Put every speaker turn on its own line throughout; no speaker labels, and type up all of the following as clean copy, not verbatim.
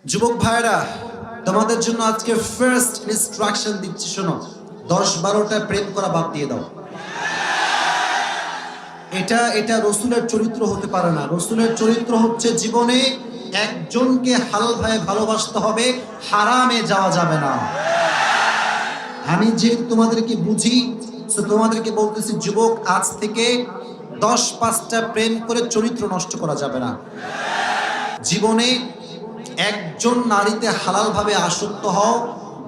যুবক ভাইরা, তোমাদের জন্য আজকে ফার্স্ট ইনস্ট্রাকশন দিচ্ছি, শোনো। 10-12টা প্রেম করা বাদ দিয়ে দাও। এটা রসুলের চরিত্র হতে পারে না। রসুলের চরিত্র হচ্ছে জীবনে একজনকে হালালভাবে ভালোবাসতে হবে, হারামে যাওয়া যাবে না। আমি যে তোমাদেরকে বুঝি, তোমাদেরকে বলতেছি যুবক, আজ থেকে 10-5টা প্রেম করে চরিত্র নষ্ট করা যাবে না। জীবনে একজন নারীতে হালালভাবে আসক্ত হও,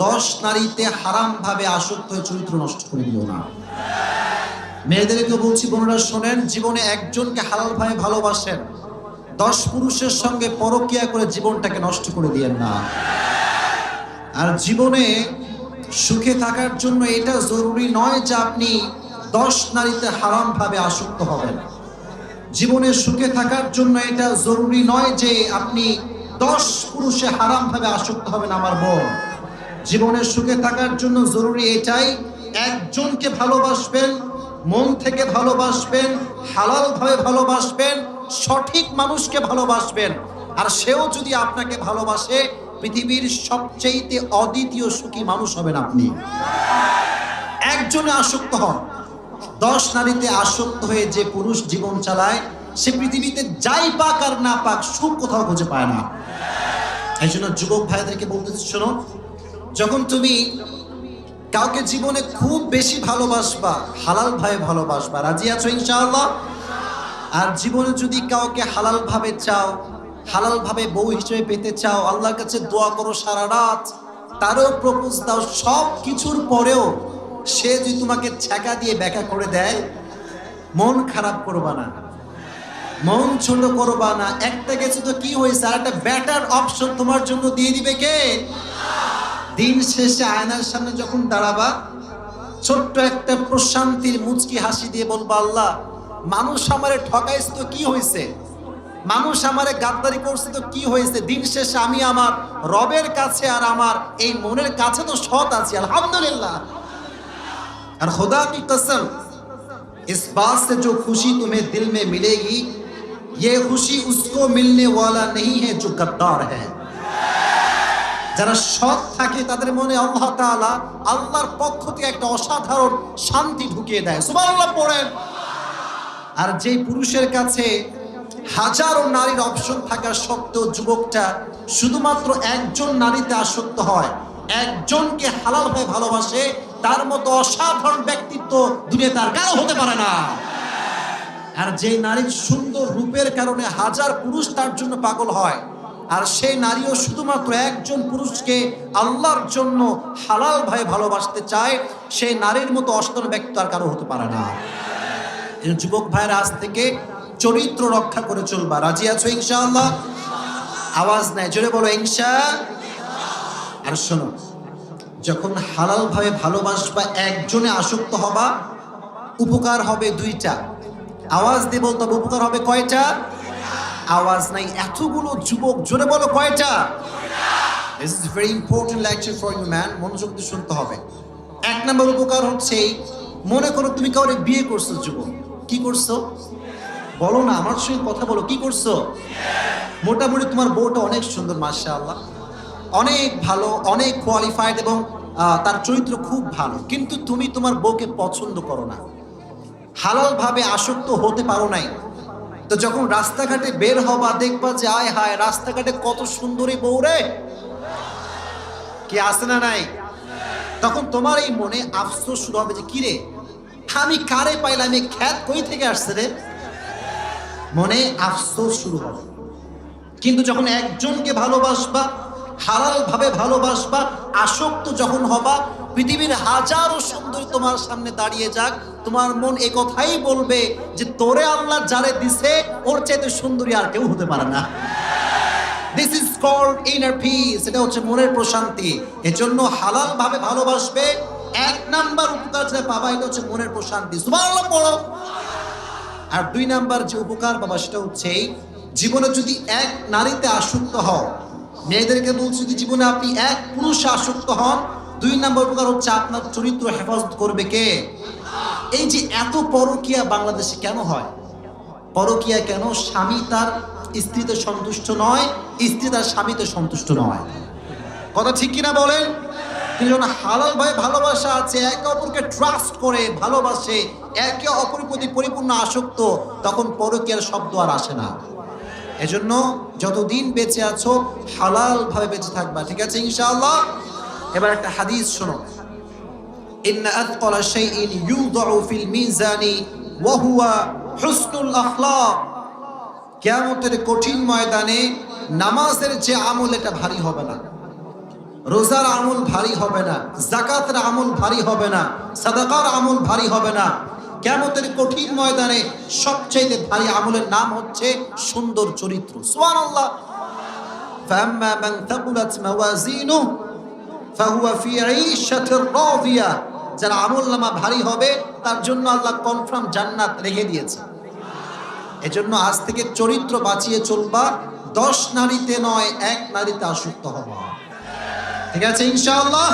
10 নারীতে হারামভাবে আসক্ত হয়ে চরিত্র নষ্ট করে দিও না। মেয়েদেরকে বলছি, বোনেরা শোনেন, জীবনে একজনকে হালালভাবে ভালোবাসেন, 10 পুরুষের সঙ্গে পরকীয়া করে জীবনটাকে নষ্ট করে দিয়েন না। আর জীবনে সুখে থাকার জন্য এটা জরুরি নয় যে আপনি 10 নারীতে হারামভাবে আসক্ত হবেন। জীবনে সুখে থাকার জন্য এটা জরুরি নয় যে আপনি 10 পুরুষে হারামভাবে আসক্ত হবেন। আমার বোন, জীবনে সুখে থাকার জন্য জরুরি এটাই, একজনকে ভালোবাসবেন, মন থেকে ভালোবাসবেন, হালালভাবে ভালোবাসবেন, সঠিক মানুষকে ভালোবাসবেন। আর সেও যদি আপনাকে ভালোবাসে, পৃথিবীর সবচেয়ে অদ্বিতীয় সুখী মানুষ হবেন আপনি। একজনে আসক্ত হন। 10 নারীতে আসক্ত হয়ে যে পুরুষ জীবন চালায়, সে পৃথিবীতে যাই পাক আর না পাক সুখ কোথাও খুঁজে পায় না। এই জন্য যুবক ভাইদেরকে বলতেছি, শোনো, যখন তুমি কাউকে জীবনে খুব বেশি ভালোবাসবা, হালাল ভাবে ভালোবাসবা। রাজি আছো ইনশাআল্লাহ? আর জীবনে যদি কাউকে হালাল ভাবে চাও, হালাল ভাবে বউ হিসেবে পেতে চাও, আল্লাহর কাছে দোয়া করো সারা রাত, তারও প্রপোজ দাও, সব কিছুর পরেও সে যদি তোমাকে ছ্যাঁকা দিয়ে ব্যাখ্যা করে দেয়, মন খারাপ করবা না, মন ছোট করবা না। একটা গেছে তো কি হয়েছে, আর একটা বেটার অপশন তোমার জন্য দিয়ে দিবে কে? দিন শেষে আয়নার সামনে যখন দাঁড়াবা, ছোট্ট একটা প্রশান্তির মুচকি হাসি দিয়ে বলবা, আল্লাহ, মানুষ আমারে ঠকাইছে তো কি হয়েছে, মানুষ আমারে গাদ্দারি করছে তো কি হয়েছে, দিন শেষে আমি আমার রবের কাছে আর আমার এই মনের কাছে তো সৎ আছি, আলহামদুলিল্লাহ। और खुदा की कसम, इस बात से जो खुशी तुम्हें दिल में मिलेगी, ये खुशी उसको मिलने वाला नहीं है जो गद्दार है। যারা সৎ থাকে তাদের মনে আল্লাহ তাআলা আল্লাহর পক্ষ থেকে একটা অসাধারণ শান্তি ঢুকিয়ে দেয়, সুবহানাল্লাহ পড়েন। আর যেই পুরুষের কাছে হাজারো নারীর অপশন থাকা সত্ত্বেও যুবকটা শুধুমাত্র একজন নারীতে আসক্ত হয়, একজনকে হালালভাবে ভালোবাসে, তার মতো অসাধারণ ব্যক্তিত্ব দুনিয়াতে আর কারো হতে পারে না। আর যে নারীর সুন্দর রূপের কারণে হাজার পুরুষ তার জন্য পাগল হয়, আর সেই নারীও শুধুমাত্র একজন পুরুষকে আল্লাহর জন্য হালালভাবে ভালোবাসতে চায়, সেই নারীর মতো অসাধারণ ব্যক্তিত্ব আর কারো হতে পারে না। যুবক ভাইয়ের আজ থেকে চরিত্র রক্ষা করে চলবা। রাজি আছো ইনশাআল্লাহ? আওয়াজ নাই, জোরে বলো ইনশাআল্লাহ। আর শোনো, যখন হালাল ভাবে ভালোবাসবা, একজনে আসক্ত হবা, উপকার হবে 2টা। আওয়াজ দিয়ে বলতে হবে, উপকার হবে কয়টা? আওয়াজ নাই, এতগুলো যুবক, জোরে বলো কয়টা? This is very important lecture for you man, মনোযোগ দিয়ে শুনতে হবে। 1 নম্বর উপকার হচ্ছে, মনে করো তুমি কাউরে বিয়ে করছো, যুবক, কি করছো বলো না, আমার সঙ্গে কথা বলো, কি করছো? মোটামুটি তোমার বউটা অনেক সুন্দর, মাশাআল্লাহ, অনেক ভালো, অনেক কোয়ালিফাইড এবং তার চরিত্র খুব ভালো, কিন্তু তুমি তোমার বউকে পছন্দ করো না, হালাল ভাবে আসক্ত হতে পারো নাই। তো যখন রাস্তাঘাটে বের হবা, দেখবা যে আয় হায়, রাস্তাঘাটে কত সুন্দরী বউ রে, কি আছে না নাই? তখন তোমার এই মনে আফসোস শুরু হবে যে কিরে, আমি কারে পাইলাম, এই খ্যাত কই থেকে আসছে রে, মনে আফসোস শুরু হবে। কিন্তু যখন একজনকে ভালোবাসবা, হালাল ভাবে ভালোবাসবা, আসক্ত যখন হবা, পৃথিবীর হাজারো সুন্দরী তোমার সামনে দাঁড়িয়ে যাক, তোমার মন এই কথাই বলবে যে তোরে আল্লাহ যারে দিছে, ওর চাইতে সুন্দরী আর কেউ হতে পারে না। This is called inner peace, এটা হচ্ছে মনের প্রশান্তি। এজন্য হালাল ভাবে ভালোবাসবে, 1 নাম্বার উপকার যেটা পাবা, এটা হচ্ছে মনের প্রশান্তি, সুবহানাল্লাহ পড়ো। আর 2 নাম্বার যে উপকার পাবা, সেটা হচ্ছে জীবনে যদি এক নারীতে আসক্ত হও, মেয়েদেরকে বলছি, যদি জীবনে আপনি এক পুরুষে আসক্ত হন, 2 নাম্বার উপকার হচ্ছে আপনার চরিত্র হেফাজত করবে কে? এই যে এত পরকীয়া বাংলাদেশে কেন হয়? পরকীয়া কেন? স্বামী তার স্ত্রীতে সন্তুষ্ট নয়, স্ত্রী তার স্বামীতে সন্তুষ্ট নয়। কথা ঠিক কিনা বলেন? কিন্তু যখন হালাল ভাবে ভালোবাসা আছে, একে অপরকে ট্রাস্ট করে ভালোবাসে, একে অপরের প্রতি পরিপূর্ণ আসক্ত, তখন পরকীয়ার শব্দ আর আসে না। এজন্য যতদিন বেঁচে আছো হালাল ভাবে বেঁচে থাকবা, ঠিক আছে ইনশাআল্লাহ। এবার একটা হাদিস শোনো, ইন্না আথকালা শাইইন ইউদাউ ফিল মিজানি ওয়া হুয়া হুসনুল আখলাক। কিয়ামতের কঠিন ময়দানে নামাজের যে আমল এটা ভারী হবে না, রোজার আমল ভারী হবে না, যাকাতের আমল ভারী হবে না, সাদাকার আমল ভারী হবে না। কিয়ামতের কঠিন ময়দানে সবচেয়ে ভারী আমলের নাম হচ্ছে সুন্দর চরিত্র। সুবহানাল্লাহ। ফাম্মা মান থাকুলাত মাওয়াজিনুহু ফাহুয়া ফি ঈশাতির রাদিয়া। যার আমলনামা ভারী হবে তার জন্য আল্লাহ কনফার্ম জান্নাত রেখে দিয়েছে। এজন্য আজ থেকে চরিত্র বাঁচিয়ে চলবা, 10 নারীতে নয় 1 নারীতে আসক্ত হবা, ঠিক আছে ইনশাআল্লাহ।